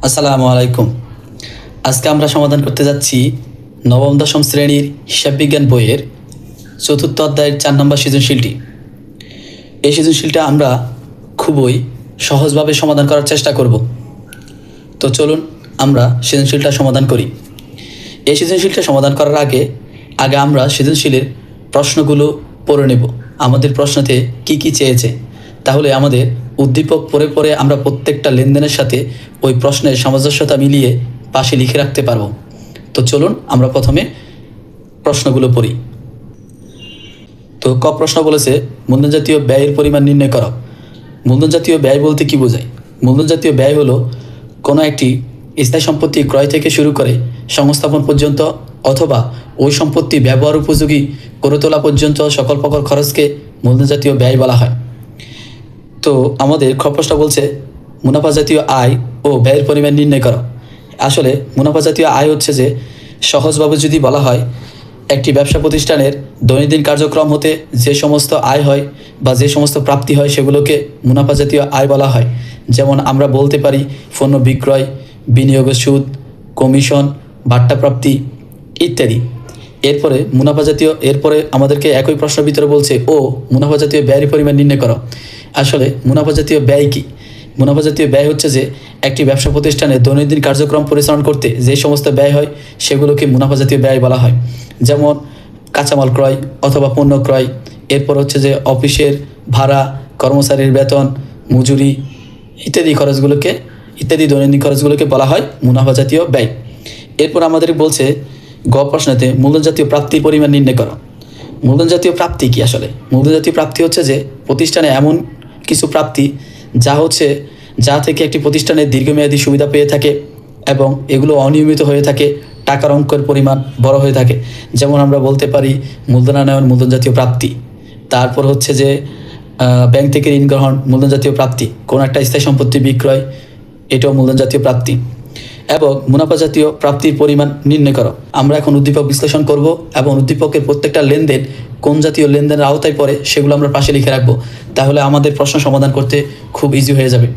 আসসালামু আলাইকুম। আজকে আমরা সমাধান করতে যাচ্ছি নবম দশম শ্রেণীর হিসাব বিজ্ঞান বইয়ের চতুর্থ অধ্যায়ের 4 নম্বর সৃজনশীলটি। এই সৃজনশীলটা আমরা খুবই সহজভাবে সমাধান করার চেষ্টা করব। তো চলুন আমরা সৃজনশীলটা সমাধান করি। এই সৃজনশীলটা সমাধান করার আগে আমরা সৃজনশীলের প্রশ্নগুলো পড়ে নেব। আমাদের প্রশ্নতে কি কি চেয়েছে, তাহলে আমাদের উদ্দীপক পড়ে পড়ে আমরা প্রত্যেকটা লেনদেনের সাথে ওই প্রশ্নের সামঞ্জস্যতা মিলিয়ে পাশে লিখে রাখতে পারব। তো চলুন আমরা প্রথমে প্রশ্নগুলো পড়ি। তো ক প্রশ্ন বলেছে, মূলধন জাতীয় ব্যয়ের পরিমাণ নির্ণয় করো। মূলধন জাতীয় ব্যয় বলতে কি বোঝায়? মূলধন জাতীয় ব্যয় হলো কোনো একটি স্থায়ী সম্পত্তি ক্রয় থেকে শুরু করে সংস্থাপন পর্যন্ত অথবা ওই সম্পত্তি ব্যবহার উপযোগী করে তোলা পর্যন্ত সকল প্রকার খরচকে মূলধন জাতীয় ব্যয় বলা হয়। তো আমাদের খ প্রশ্ন বলছে, মুনাফা জাতীয় আয় ও ব্যয়ের পরিমাণ নির্ণয় করো। আসলে মুনাফা জাতীয় আয় হচ্ছে যে, সহজভাবে যদি বলা হয়, একটি ব্যবসা প্রতিষ্ঠানের দৈনন্দিন কার্যক্রম হতে যে সমস্ত আয় হয় বা যে সমস্ত প্রাপ্তি হয় সেগুলোকে মুনাফা জাতীয় আয় বলা হয়। যেমন আমরা বলতে পারি পণ্য বিক্রয়, বিনিয়োগের সুদ, কমিশন, ভাট্টা প্রাপ্তি ইত্যাদি। এরপরে আমাদেরকে একই প্রশ্নের ভিতরে বলছে, ও মুনাফা জাতীয় ব্যয়ের পরিমাণ নির্ণয় করো। আসলে মুনাফা জাতীয় ব্যয় কি? মুনাফা জাতীয় ব্যয় হচ্ছে যে, একটি ব্যবসা প্রতিষ্ঠানের দৈনন্দিন কার্যক্রম পরিচালনা করতে যে সমস্ত ব্যয় হয় সেগুলোকে মুনাফা জাতীয় ব্যয় বলা হয়। যেমন কাঁচামাল ক্রয় অথবা পণ্য ক্রয়, এরপর হচ্ছে যে অফিসের ভাড়া, কর্মচারীর বেতন, মজুরি ইত্যাদি দৈনন্দিন খরচগুলোকে বলা হয় মুনাফা জাতীয় ব্যয়। এরপর আমাদের বলছে গ প্রশ্নতে, মূলধন জাতীয় প্রাপ্তির পরিমাণ নির্ণয় করো। মূলধন জাতীয় প্রাপ্তি কি? আসলে মূলধন জাতীয় প্রাপ্তি হচ্ছে যে, প্রতিষ্ঠানে এমন কিছু প্রাপ্তি যা থেকে একটি প্রতিষ্ঠানের দীর্ঘমেয়াদী সুবিধা পেয়ে থাকে এবং এগুলো অনিয়মিত হয়ে থাকে, টাকার অঙ্কের পরিমাণ বড় হয়ে থাকে। যেমন আমরা বলতে পারি মূলধনায়ন মূলধন জাতীয় প্রাপ্তি। তারপর হচ্ছে যে ব্যাংক থেকে ঋণ গ্রহণ মূলধন জাতীয় প্রাপ্তি, কোনো একটা স্থায়ী সম্পত্তি বিক্রয়, এটাও মূলধন জাতীয় প্রাপ্তি। এবং মুনাফা জাতীয় প্রাপ্তির পরিমাণ নির্ণয় করো। আমরা এখন উদ্দীপক বিশ্লেষণ করব এবং উদ্দীপকের প্রত্যেকটা লেনদেন কোন জাতীয় লেনদেনের আওতায় পড়ে সেগুলো আমরা পাশে লিখে রাখবো, তাহলে আমাদের প্রশ্ন সমাধান করতে খুব ইজি হয়ে যাবে।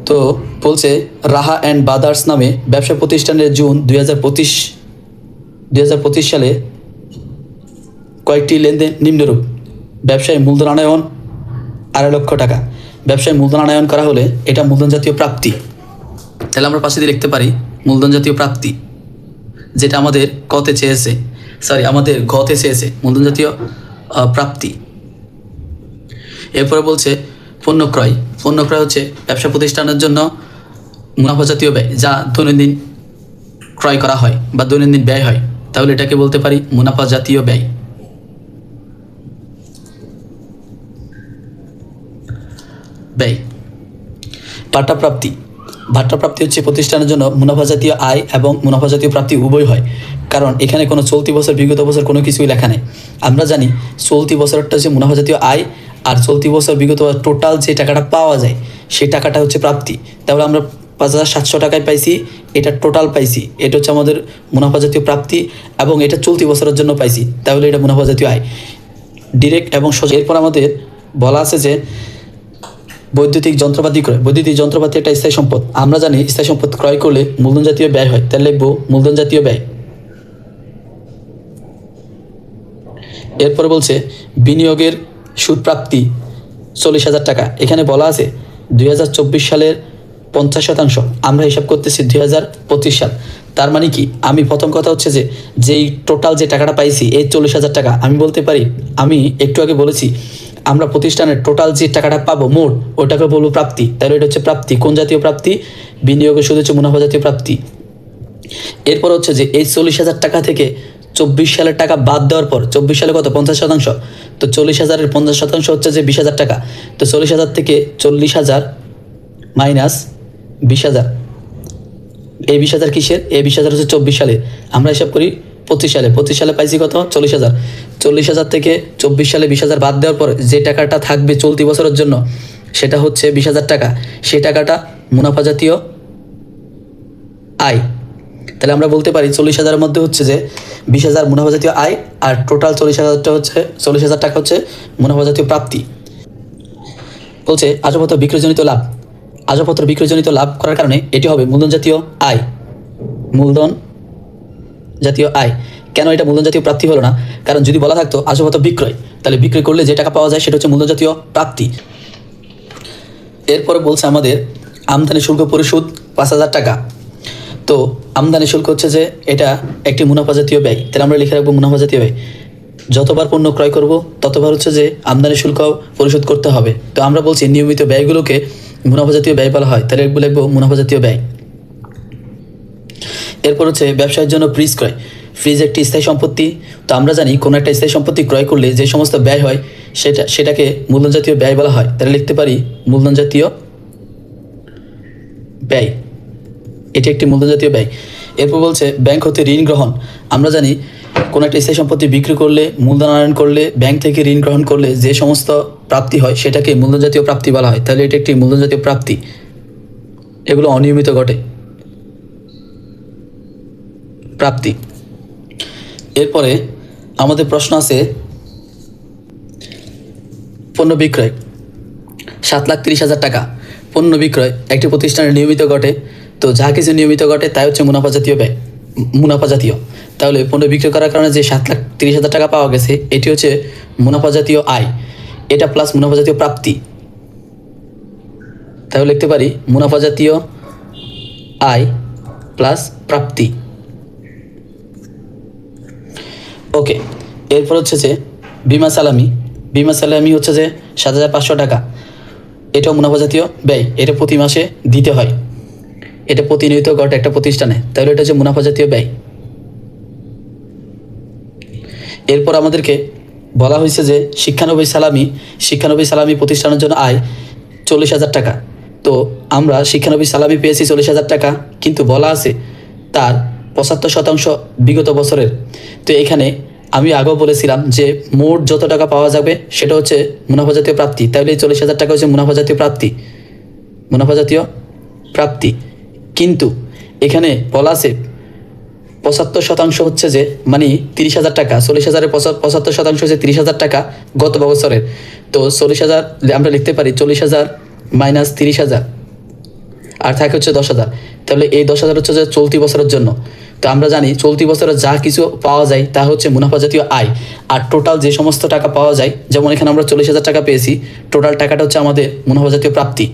তো বলছে, রাহা অ্যান্ড ব্রাদার্স নামে ব্যবসা প্রতিষ্ঠানের জুন 2025 সালে কয়েকটি লেনদেন নিম্নরূপ। ব্যবসায় মূলধনায়ন 2.5 লক্ষ টাকা। ব্যবসায় মূলধনায়ন করা হলে এটা মূলধন জাতীয় প্রাপ্তি। তাহলে আমরা পাশে দিয়ে লিখতে পারি মূলধন জাতীয় প্রাপ্তি, যেটা আমাদের ঘতে চেয়েছে মূলধন জাতীয় প্রাপ্তি। এরপরে বলছে পণ্য ক্রয় হচ্ছে ব্যবসা প্রতিষ্ঠানের জন্য মুনাফা জাতীয় ব্যয়, যা দৈনন্দিন ক্রয় করা হয় বা দৈনন্দিন ব্যয় হয়, তাহলে এটাকে বলতে পারি মুনাফা জাতীয় ব্যয়। ভাট্টা প্রাপ্তি হচ্ছে প্রতিষ্ঠানের জন্য মুনাফা জাতীয় আয় এবং মুনাফা জাতীয় প্রাপ্তি উভয় হয়, কারণ এখানে কোনো চলতি বছর বিগত বছর কোনো কিছুই লেখা নেই। আমরা জানি চলতি বছরটা হচ্ছে মুনাফা জাতীয় আয়, আর চলতি বছর বিগত টোটাল যে টাকাটা পাওয়া যায় সেই টাকাটা হচ্ছে প্রাপ্তি। তাহলে আমরা 5,700 টাকায় পাইছি, এটা টোটাল পাইছি, এটা হচ্ছে আমাদের মুনাফা জাতীয় প্রাপ্তি এবং এটা চলতি বছরের জন্য পাইছি, তাহলে এটা মুনাফা জাতীয় আয় ডিরেক্ট এবং সোজা। এরপর আমাদের বলা আছে যে বৈদ্যুতিক যন্ত্রপাতি ক্রয়। বৈদ্যুতিক যন্ত্রপাতি একটা স্থায়ী সম্পদ। আমরা জানি স্থায়ী সম্পদ ক্রয় করলে মূলধন জাতীয় ব্যয় হয়, তাহলে লিখবো মূলধন জাতীয় ব্যয়। এরপরে বলছে বিনিয়োগের সুদ প্রাপ্তি 40,000 টাকা। এখানে বলা আছে 2024 সালের 50%, আমরা হিসাব করতেছি 2025 সাল। তার মানে কি, আমি প্রথম কথা হচ্ছে যে যেই টোটাল যে টাকাটা পাইছি এই 40,000 টাকা, আমি বলতে পারি, আমি একটু আগে বলেছি আমরা প্রতিষ্ঠানের টোটাল যে টাকাটা পাবো মোট, ওটাকে বলবো প্রাপ্তি। তাহলে এটা হচ্ছে প্রাপ্তি। কোন জাতীয় প্রাপ্তি? বিনিয়োগের সুদ হচ্ছে মুনাফা জাতীয় প্রাপ্তি। এরপর হচ্ছে যে এই 40,000 টাকা থেকে 24 সালের টাকা বাদ দেওয়ার পর, 24 সালে কত? 50%। তো 40,000-এর 50% হচ্ছে যে 20,000 টাকা। তো 40,000 থেকে 40,000 মাইনাস 20,000, এই 20,000 কিসের? এই 20,000 হচ্ছে 24 সালে। আমরা হিসাব করি 25 সালে পাইছি কত? 40,000। 40,000 থেকে 24 সালে 20,000 বাদ দেওয়ার পর যে টাকাটা থাকবে চলতি বছরের জন্য সেটা হচ্ছে 20,000 টাকা। সেই টাকাটা মুনাফা জাতীয় আয়। তাহলে আমরা বলতে পারি 40,000-এর মধ্যে হচ্ছে যে 20,000 মুনাফা জাতীয় আয় আর টোটাল 40,000 টাকা হচ্ছে মুনাফা জাতীয় প্রাপ্তি। বলছে আজবত বিক্রয়জনিত লাভ। আসবাবপত্র বিক্রয়জনিত লাভ করার কারণে এটি হবে মূলধন জাতীয় আয়। মূলধন জাতীয় আয়। কেন এটা মূলধন জাতীয় প্রাপ্তি হলো না? কারণ যদি বলা থাকতো আসবাবপত্র বিক্রয়, তাহলে বিক্রয় করলে যে টাকা পাওয়া যায় সেটা হচ্ছে মূলধন জাতীয় প্রাপ্তি। এরপরে বলছে আমাদের আমদানি শুল্ক পরিশোধ 5,000 টাকা। তো আমদানি শুল্ক হচ্ছে যে এটা একটি মুনাফা জাতীয় ব্যয়, তাহলে আমরা লিখে রাখবো মুনাফা জাতীয় ব্যয়। যতবার পণ্য ক্রয় করব ততবার হচ্ছে যে আমদানি শুল্ক পরিশোধ করতে হবে। তো আমরা বলছি নিয়মিত ব্যয়গুলোকে মুনাফা জাতীয় ব্যয় বলা হয়, তাহলে এগুলো লিখবো মুনাফা জাতীয় ব্যয়। এরপর হচ্ছে ব্যবসায়ের জন্য ফ্রিজ ক্রয়। ফ্রিজ একটি স্থায়ী সম্পত্তি। তো আমরা জানি কোনো একটা স্থায়ী সম্পত্তি ক্রয় করলে যে সমস্ত ব্যয় হয় সেটাকে মূলধন জাতীয় ব্যয় বলা হয়, তাহলে লিখতে পারি মূলধন জাতীয় ব্যয়। এটি একটি মূলধন জাতীয় ব্যয়। এরপর বলছে ব্যাংক হতে ঋণ গ্রহণ। আমরা জানি কোনো একটা স্থায়ী সম্পত্তি বিক্রি করলে, মূলধন আনয়ন করলে, ব্যাংক থেকে ঋণ গ্রহণ করলে যে সমস্ত প্রাপ্তি হয় সেটাকে মূলধন জাতীয় প্রাপ্তি বলা হয়, তাহলে এটি একটি মূলধন জাতীয় প্রাপ্তি। এগুলো অনিয়মিত ঘটে। প্রাপ্তি। এরপরে আমাদের প্রশ্ন আছে পণ্য বিক্রয় 7,30,000 টাকা। পণ্য বিক্রয় একটি প্রতিষ্ঠানের নিয়মিত ঘটে। তো যা কিছু নিয়মিত ঘটে তাই হচ্ছে মুনাফা জাতীয় ব্যয়, মুনাফা জাতীয়। তাহলে পণ্য বিক্রয় করার কারণে যে 7,30,000 টাকা পাওয়া গেছে এটি হচ্ছে মুনাফা জাতীয় আয়। এটা প্লাস মুনাফা জাতীয় প্রাপ্তি, তাহলে লিখতে পারি মুনাফা জাতীয় আয় প্লাস প্রাপ্তি। ওকে। এরপর হচ্ছে যে বিমা সালামি। বিমা সালামি হচ্ছে যে 7,500 টাকা। এটাও মুনাফা জাতীয় ব্যয়। এটা প্রতি মাসে দিতে হয়, এটা প্রতিনিয়ত ঘটে একটা প্রতিষ্ঠানে, তাহলে এটা হচ্ছে মুনাফা জাতীয় ব্যয়। এরপর আমাদেরকে বলা হয়েছে যে শিক্ষানবিশ সালামি প্রতিষ্ঠানের জন্য আয় 40,000 টাকা। তো আমরা শিক্ষানবিশ সালামি পেয়েছি 40,000 টাকা, কিন্তু বলা আছে তার 75% বিগত বছরের। তো এখানে আমি আগেও বলেছিলাম যে মোট যত টাকা পাওয়া যাবে সেটা হচ্ছে মুনাফা জাতীয় প্রাপ্তি, তাহলে এই 40,000 টাকা হচ্ছে মুনাফা জাতীয় প্রাপ্তি, মুনাফা জাতীয় প্রাপ্তি। কিন্তু এখানে বলা আছে 75% হচ্ছে যে মানে 30,000 টাকা। 40,000-এর 75% হচ্ছে 30,000 টাকা গত বছরের। তো 40,000 আমরা লিখতে পারি 40,000 মাইনাস 30,000, আর থাকে হচ্ছে 10,000। তাহলে এই 10,000 হচ্ছে যে চলতি বছরের জন্য। তো আমরা জানি চলতি বছরে যা কিছু পাওয়া যায় তা হচ্ছে মুনাফা জাতীয় আয়। আর টোটাল যে সমস্ত টাকা পাওয়া যায়, যেমন এখানে আমরা 40,000 টাকা পেয়েছি, টোটাল টাকাটা হচ্ছে আমাদের মুনাফা জাতীয় প্রাপ্তি।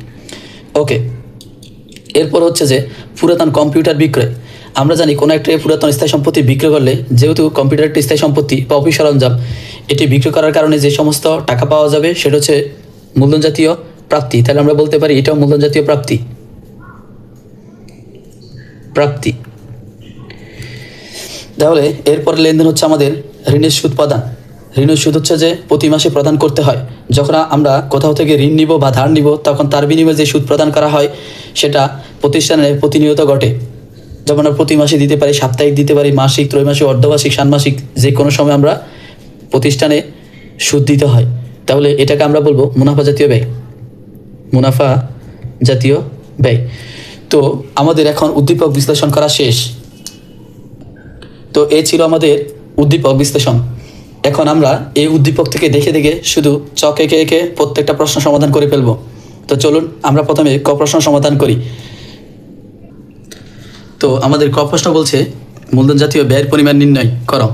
ওকে। এরপর হচ্ছে যে পুরাতন কম্পিউটার বিক্রয়। আমরা জানি কোনো একটা পুরাতন স্থায়ী সম্পত্তি বিক্রয় করলে, যেহেতু কম্পিউটার একটি স্থায়ী সম্পত্তি বা অফিস সরঞ্জাম, এটি বিক্রয় করার কারণে যে সমস্ত টাকা পাওয়া যাবে সেটা হচ্ছে মূলধন জাতীয় প্রাপ্তি, তাহলে আমরা বলতে পারি এটাও মূলধন জাতীয় প্রাপ্তি। প্রাপ্তি। তাহলে এরপরে লেনদেন হচ্ছে আমাদের ঋণের সুদ প্রদান। ঋণের সুদ হচ্ছে যে প্রতি মাসে প্রদান করতে হয়। যখন আমরা কোথাও থেকে ঋণ নিব বা ধার নিব তখন তার বিনিময়ে যে সুদ প্রদান করা হয় সেটা প্রতিষ্ঠানে প্রতিনিয়ত ঘটে। যেমন আমরা প্রতি মাসে দিতে পারি, সাপ্তাহিক দিতে পারি, মাসিক, ত্রৈমাসিক, অর্ধমাসিক, ষান্মাসিক, যে কোনো সময় আমরা প্রতিষ্ঠানে সুদ দিতে হয়। তাহলে এটাকে আমরা বলবো মুনাফা জাতীয় ব্যয়, মুনাফা জাতীয় ব্যয়। তো আমাদের এখন উদ্দীপক বিশ্লেষণ করা শেষ। তো এই ছিল আমাদের উদ্দীপক বিশ্লেষণ। এখন আমরা এই উদ্দীপক থেকে দেখে দেখে শুধু চক এঁকে এঁকে প্রত্যেকটা প্রশ্ন সমাধান করে ফেলবো। তো চলুন আমরা প্রথমে ক প্রশ্ন সমাধান করি। তো আমাদের ক প্রশ্ন বলছে মূলধন জাতীয় ব্যয়ের পরিমাণ নির্ণয় করো।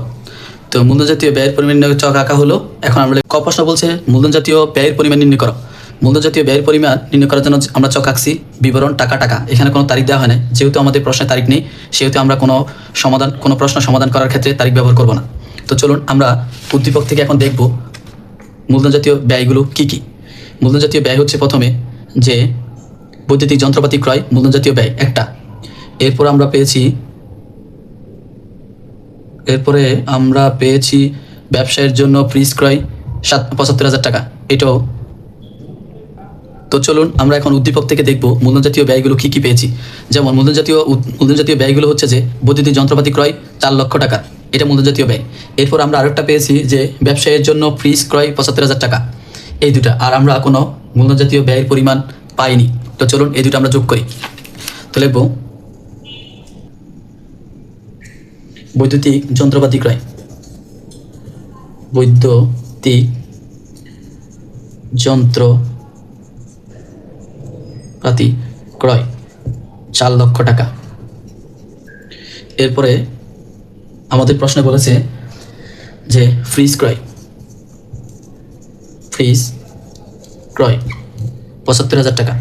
তো মূলধন জাতীয় ব্যয়ের পরিমাণ নির্ণয় চক আঁকা হলো। এখন আমরা ক প্রশ্ন বলছে মূলধন জাতীয় ব্যয়ের পরিমাণ নির্ণয় করো। মূলধন জাতীয় ব্যয়ের পরিমাণ নির্ণয় করার জন্য আমরা চক আঁকছি। বিবরণ টাকা টাকা, এখানে কোনো তারিখ দেওয়া হয় না, যেহেতু আমাদের প্রশ্নে তারিখ নেই সেহেতু আমরা কোনো প্রশ্ন সমাধান করার ক্ষেত্রে তারিখ ব্যবহার করব না। তো চলুন আমরা উদ্দীপক থেকে এখন দেখব মূলধন জাতীয় ব্যয়গুলো কী কী। মূলধন জাতীয় ব্যয় হচ্ছে প্রথমে যে বৈদ্যুতিক যন্ত্রপাতি ক্রয়, মূলধন জাতীয় ব্যয় একটা। এরপরে আমরা পেয়েছি ব্যবসায়ের জন্য ফ্রিজ ক্রয় 75,000 টাকা, এটাও। তো চলুন আমরা এখন উদ্দীপক থেকে দেখব মূলধন জাতীয় ব্যয়গুলো কী কী পেয়েছি। যেমন মূলধন জাতীয় ব্যয়গুলো হচ্ছে যে বৈদ্যুতিক যন্ত্রপাতি ক্রয় 4 লক্ষ টাকা, এটা মূলধন জাতীয় ব্যয়। এরপর আমরা আরেকটা পেয়েছি যে ব্যবসায়ের জন্য ফ্রিজ ক্রয় 75,000 টাকা, এই দুটা। আর আমরা কোনো মূলধন জাতীয় ব্যয়ের পরিমাণ পাইনি। তো চলুন এই দুটো আমরা যোগ করি। তো লিখব বৈদ্যুতিক যন্ত্রপাতি ক্রয়, বৈদ্যুতিক যন্ত্রপাতি ক্রয় 4 লক্ষ টাকা। এরপরে আমাদের প্রশ্নে বলেছে যে ফ্রিজ ক্রয় 75,000 টাকা।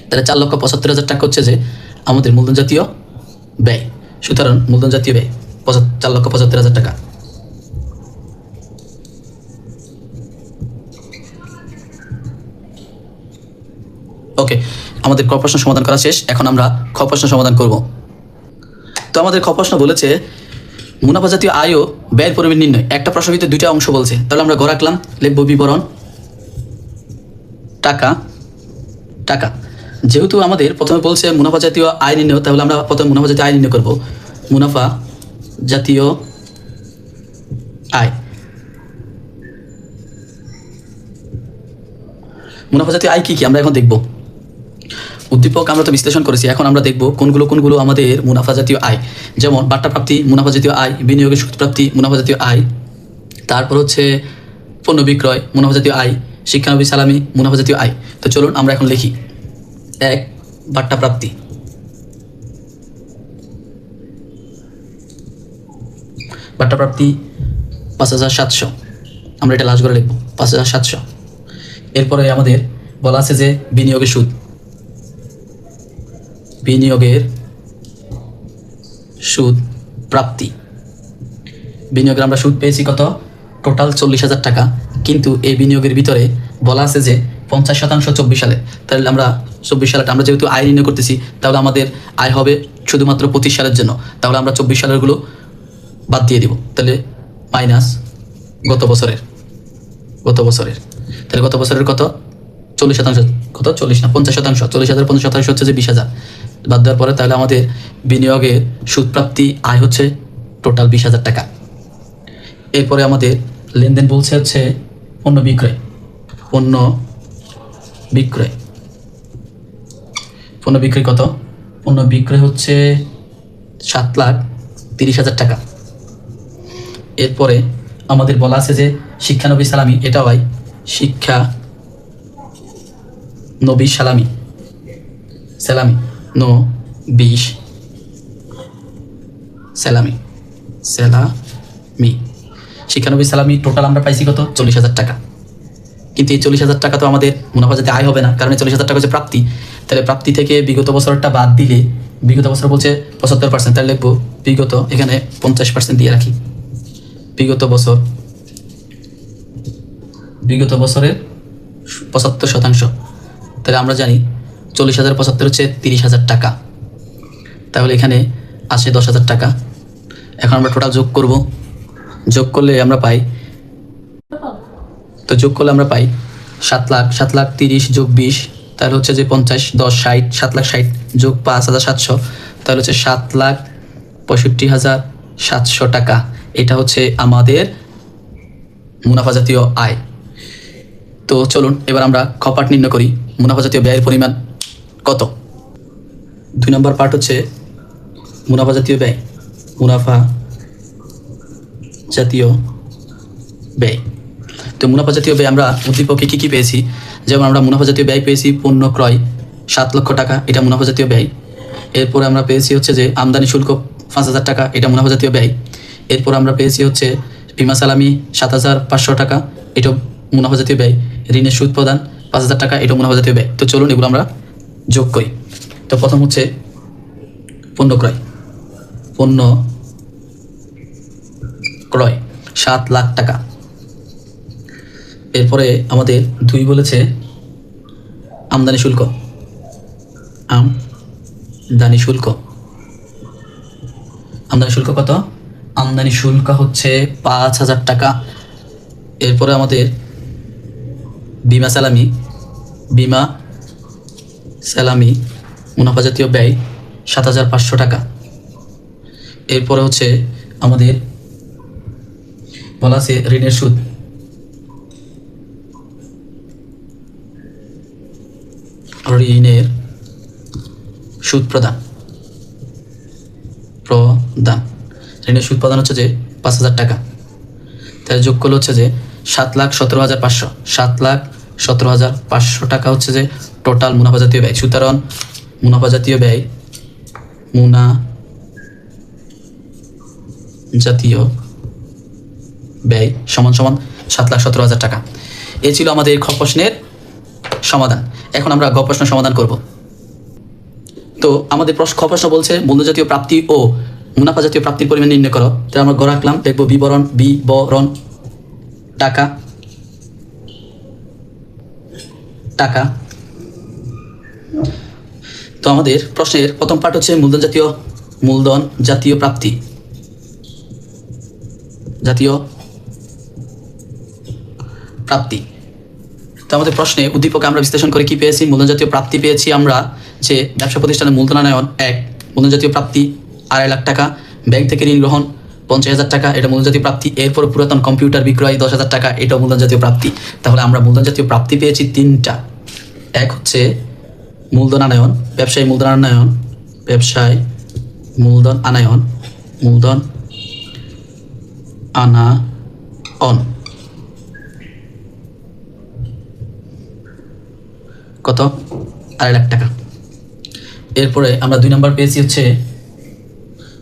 তাহলে 4,75,000 টাকা হচ্ছে যে আমাদের মূলধন জাতীয় ব্যয়। সুতরাং মূলধন জাতীয় ব্যয় 4,75,000 টাকা। ওকে, আমাদের ক প্রশ্ন সমাধান করা শেষ। এখন আমরা খ প্রশ্ন সমাধান করব। তো আমাদের খ প্রশ্ন বলেছে মুনাফা জাতীয় আয় ও ব্যয়ের পরিমাণ নির্ণয়। একটা প্রশ্ন ভিতরে দুইটা অংশ বলছে, তাহলে আমরা ঘর রাখলাম, লিখব বিবরণ টাকা টাকা। যেহেতু আমাদের প্রথমে বলছে মুনাফা জাতীয় আয় নির্ণয়, তাহলে আমরা প্রথমে মুনাফা জাতীয় আয় নির্ণয় করব। মুনাফা জাতীয় আয়, মুনাফা জাতীয় আয় কি কি আমরা এখন দেখব। উদ্দীপক আমরা তো বিশ্লেষণ করেছি, এখন আমরা দেখব কোনগুলো আমাদের মুনাফা জাতীয় আয়। যেমন বাট্টা প্রাপ্তি মুনাফা জাতীয় আয়, বিনিয়োগের সুদ প্রাপ্তি মুনাফা জাতীয় আয়, তারপর হচ্ছে পণ্য বিক্রয় মুনাফা জাতীয় আয়, শিক্ষানবী সালামি মুনাফা জাতীয় আয়। তো চলুন আমরা এখন লিখি। 1 বাট্টা প্রাপ্তি। বাট্টা প্রাপ্তি 5,700, আমরা এটা লাস্ট করে লিখব 5,700। এরপরে আমাদের বলা আছে যে বিনিয়োগের সুদ, বিনিয়োগের সুদ প্রাপ্তি। বিনিয়োগের আমরা সুদ পেয়েছি কত? টোটাল 40,000 টাকা, কিন্তু এই বিনিয়োগের ভিতরে বলা আছে যে 50% 24 সালে। তাহলে আমরা 24 সালটা আমরা যেহেতু আয় নির্ণয় করতেছি, তাহলে আমাদের আয় হবে শুধুমাত্র 25 সালের জন্য। তাহলে আমরা 24 সালেরগুলো বাদ দিয়ে দিব, তাহলে মাইনাস গত বছরের। তাহলে গত বছরের কত? 40%, কত 40 না 50%, 40,000 50% হচ্ছে যে 20,000 বাদ দেওয়ার পরে, তাহলে আমাদের বিনিয়োগের সুদ প্রাপ্তি আয় হচ্ছে টোটাল 20,000 টাকা। এরপরে আমাদের লেনদেন বলছে হচ্ছে পণ্য বিক্রয়। পণ্য বিক্রয় কত? পণ্য বিক্রয় হচ্ছে 7,30,000 টাকা। এরপরে আমাদের বলা আছে যে শিক্ষানবী সালামি, এটা হয় শিক্ষা নবী সালামি শিক্ষানবী সালামি টোটাল আমরা পাইছি কত? 40,000 টাকা। কিন্তু এই 40,000 টাকা তো আমাদের মুনাফা জাতীয় আয় হবে না, কারণ 40,000 টাকা হচ্ছে প্রাপ্তি। তাহলে প্রাপ্তি থেকে বিগত বছরটা বাদ দিলে, বিগত বছর বলছে 75%, তাহলে লিখবো বিগত, এখানে 50% দিয়ে রাখি। বিগত বছরের 75%। তাহলে আমরা জানি 40,000 75 হচ্ছে 30,000 টাকা। তাহলে এখানে আসে 10,000 টাকা। এখন আমরা টোটাল যোগ করব। যোগ করলে আমরা পাই 7,30,000 যোগ 20, তাহলে হচ্ছে যে 50 10 60, 7,60,000 যোগ 5,700, তাহলে হচ্ছে 7,65,700 টাকা। এটা হচ্ছে আমাদের মুনাফা জাতীয় আয়। তো চলুন এবার আমরা খ পার্ট নির্ণয় করি। মুনাফা জাতীয় ব্যয়ের পরিমাণ কত? 2 নম্বর পার্ট হচ্ছে মুনাফা জাতীয় ব্যয়। মুনাফা জাতীয় ব্যয়। তো মুনাফা জাতীয় ব্যয় আমরা উদ্দীপকে কী পেয়েছি? যেমন আমরা মুনাফা জাতীয় ব্যয় পেয়েছি পণ্য ক্রয় 7 লক্ষ টাকা, এটা মুনাফা জাতীয় ব্যয়। এরপরে আমরা পেয়েছি হচ্ছে যে আমদানি শুল্ক 5,000 টাকা, এটা মুনাফা জাতীয় ব্যয়। এরপর আমরা পেয়েছি হচ্ছে বিমা সালামি 7,500 টাকা, এটা মুনাফা জাতীয় ব্যয়। ঋণের সুদ প্রদান 5,000 টাকা, এটা মুনাফা জাতীয় ব্যয়। তো চলুন এগুলো আমরা যোগ করি। তো প্রথম হচ্ছে পণ্য ক্রয়। পণ্য ক্রয় 7 লাখ টাকা। এরপরে আমাদের 2 বলেছে আমদানি শুল্ক। আমদানি শুল্ক কত? আমদানি শুল্ক হচ্ছে 5,000 টাকা। এরপরে আমাদের বিমা সালামি মুনাফা জাতীয় ব্যয় 7,500 টাকা। এরপরে হচ্ছে আমাদের বলা আছে ঋণের সুদ। প্রদান। ঋণের সুদ প্রদান হচ্ছে যে 5,000 টাকা। তাহলে যোগ করলে হচ্ছে যে 7,17,500। 7,17,500 টাকা হচ্ছে যে টোটাল মুনাফা জাতীয় ব্যয়। সুতরাং মুনাফা জাতীয় ব্যয় জাতীয় ব্যয় সমান সমান 7,17,000 টাকা। এ ছিল আমাদের খ প্রশ্নের সমাধান। এখন আমরা গ প্রশ্ন সমাধান করব। তো আমাদের খ প্রশ্ন বলছে মূল্য জাতীয় প্রাপ্তি ও মুনাফা জাতীয় প্রাপ্তির পরিমাণ নির্ণয় করো। তাহলে আমরা গ রাখলাম, দেখবো বিবরণ টাকা টাকা। তো আমাদের প্রশ্নের প্রথম পার্ট হচ্ছে মূলধন জাতীয় প্রাপ্তি তো আমাদের প্রশ্নে উদ্দীপকে আমরা বিশ্লেষণ করে কি পেয়েছি? মূলধন জাতীয় প্রাপ্তি পেয়েছি আমরা যে ব্যবসা প্রতিষ্ঠানের মূলধনায়ন 1, মূলধন জাতীয় প্রাপ্তি 2.5 লাখ টাকা, ব্যাংক থেকে ঋণ গ্রহণ 50,000 টাকা, এটা মূলধন জাতীয় প্রাপ্তি। এরপর পুরাতন কম্পিউটার বিক্রয় 10,000 টাকা, এটাও মূলধন জাতীয় প্রাপ্তি। তাহলে আমরা মূলধন জাতীয় প্রাপ্তি পেয়েছি 3টা। এক হচ্ছে ব্যবসায়ী মূলধন আনায়ন কত? 2.5 লাখ টাকা। এরপরে আমরা 2 নম্বর পেয়েছি হচ্ছে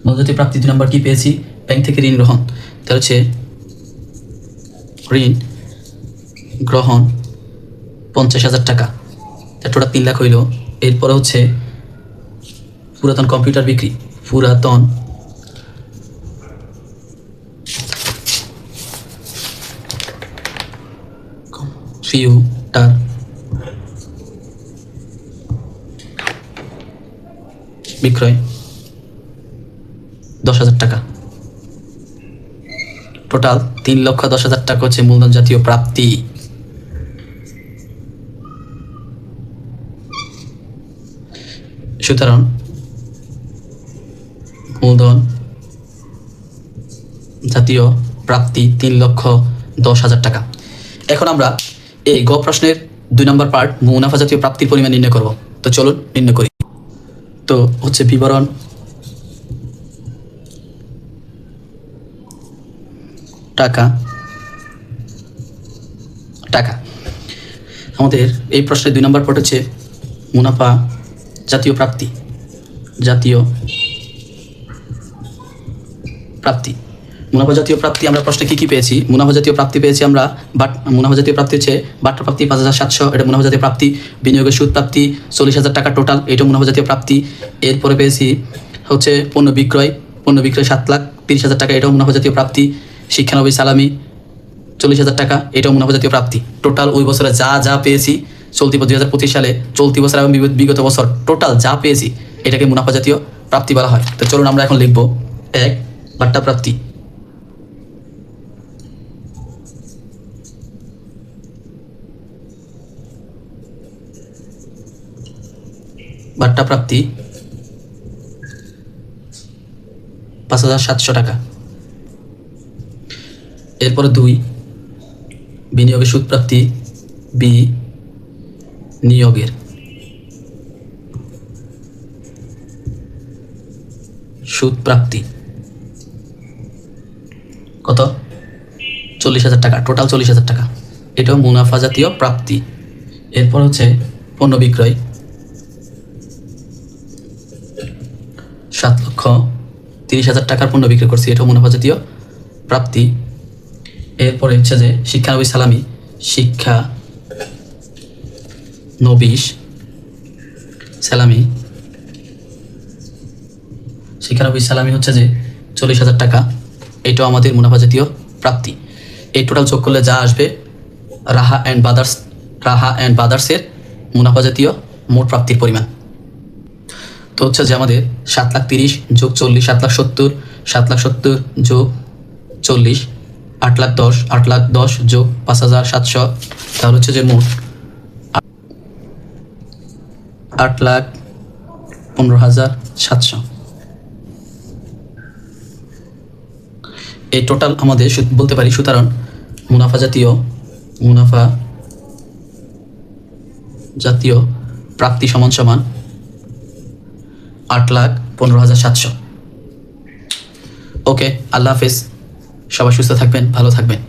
মূলধন জাতীয় প্রাপ্তি। 2 নম্বর কি পেয়েছি? ব্যাংক থেকে ঋণ গ্রহণ। তাহলে হচ্ছে ঋণ গ্রহণ 50,000 টাকা, টোটাল 3 লাখ হইল। এরপরে হচ্ছে পুরাতন কম্পিউটার বিক্রি, বিক্রয় 10,000 টাকা। টোটাল 3,10,000 টাকা হচ্ছে মূলধন জাতীয় প্রাপ্তি। সুতরাং মূলধন জাতীয় প্রাপ্তি 3,10,000 টাকা। এখন আমরা এই গ প্রশ্নের 2 নম্বর পার্ট মুনাফা জাতীয় প্রাপ্তির পরিমাণ নির্ণয় করব। তো চলুন নির্ণয় করি। তো হচ্ছে বিবরণ টাকা আমাদের এই প্রশ্নের 2 নম্বর পার্ট হচ্ছে মুনাফা জাতীয় প্রাপ্তি। মুনাফা জাতীয় প্রাপ্তি আমরা প্রশ্নে কি পেয়েছি? মুনাফা জাতীয় প্রাপ্তি পেয়েছি আমরা মুনাফা জাতীয় প্রাপ্তি হচ্ছে বাট্টা প্রাপ্তি 5,700, এটা মুনাফা জাতীয় প্রাপ্তি। বিনিয়োগের সুদ প্রাপ্তি 40,000 টাকা টোটাল, এটা মুনাফা জাতীয় প্রাপ্তি। এরপরে পেয়েছি হচ্ছে পণ্য বিক্রয় 7,30,000 টাকা, এটাও মুনাফা জাতীয় প্রাপ্তি। শিক্ষানবিশ সালামি 40,000 টাকা, এটাও মুনাফা জাতীয় প্রাপ্তি। টোটাল ওই বছরে যা পেয়েছি, চলতি 2025 সালে, চলতি বছর এবং বিগত বছর টোটাল যা পেয়েছি এটাকে মুনাফা জাতীয় প্রাপ্তি বলা হয়। তো চলুন আমরা এখন লিখব 1 বাট্টা প্রাপ্তি। বাট্টা প্রাপ্তি 5,700 টাকা। এরপরে 2 বিনিয়োগের সুদ প্রাপ্তি, বিনিয়োগের সুদ প্রাপ্তি কত? 40,000 টাকা, টোটাল 40,000 টাকা, এটাও মুনাফা জাতীয় প্রাপ্তি। এরপর হচ্ছে পণ্য বিক্রয় 7,30,000 টাকার পণ্য বিক্রি করছি, এটাও মুনাফা জাতীয় প্রাপ্তি। এরপরে হচ্ছে যে শিক্ষানবিশ সালামি, শিক্ষানবিশ সালামি হচ্ছে যে 40,000 টাকা, এটাও আমাদের মুনাফা জাতীয় প্রাপ্তি। এই টোটাল যোগ করলে যা আসবে রাহা অ্যান্ড বাদার্সের মুনাফা জাতীয় মোট প্রাপ্তির পরিমাণ। তো হচ্ছে যে আমাদের 7,30,000 যোগ 40 7,70,000, 7,70,000 যোগ 40 8,10,000, 8,10,000 যোগ 5,700, তাহলে হচ্ছে যে মোট 8,15,700। এই টোটাল আমাদের বলতে পারি। সুতরাং মুনাফা জাতীয় প্রাপ্তি সমান 8,15,700। ওকে, আল্লাহ হাফেজ। সবাই সুস্থ থাকবেন, ভালো থাকবেন।